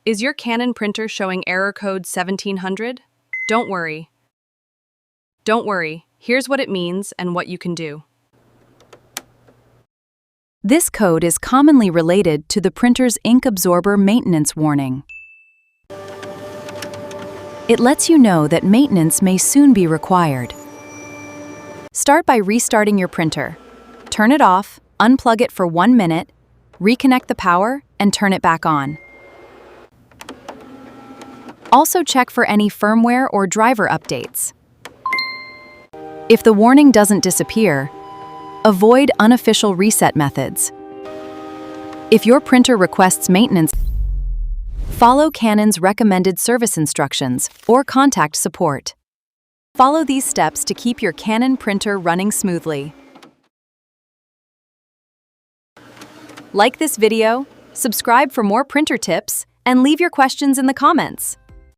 Is your Canon printer showing error code 1700? Don't worry. Here's what it means and what you can do. This code is commonly related to the printer's ink absorber maintenance warning. It lets you know that maintenance may soon be required. Start by restarting your printer. Turn it off, unplug it for 1 minute, reconnect the power, and turn it back on. Also check for any firmware or driver updates. If the warning doesn't disappear, avoid unofficial reset methods. If your printer requests maintenance, follow Canon's recommended service instructions or contact support. Follow these steps to keep your Canon printer running smoothly. Like this video, subscribe for more printer tips, and leave your questions in the comments.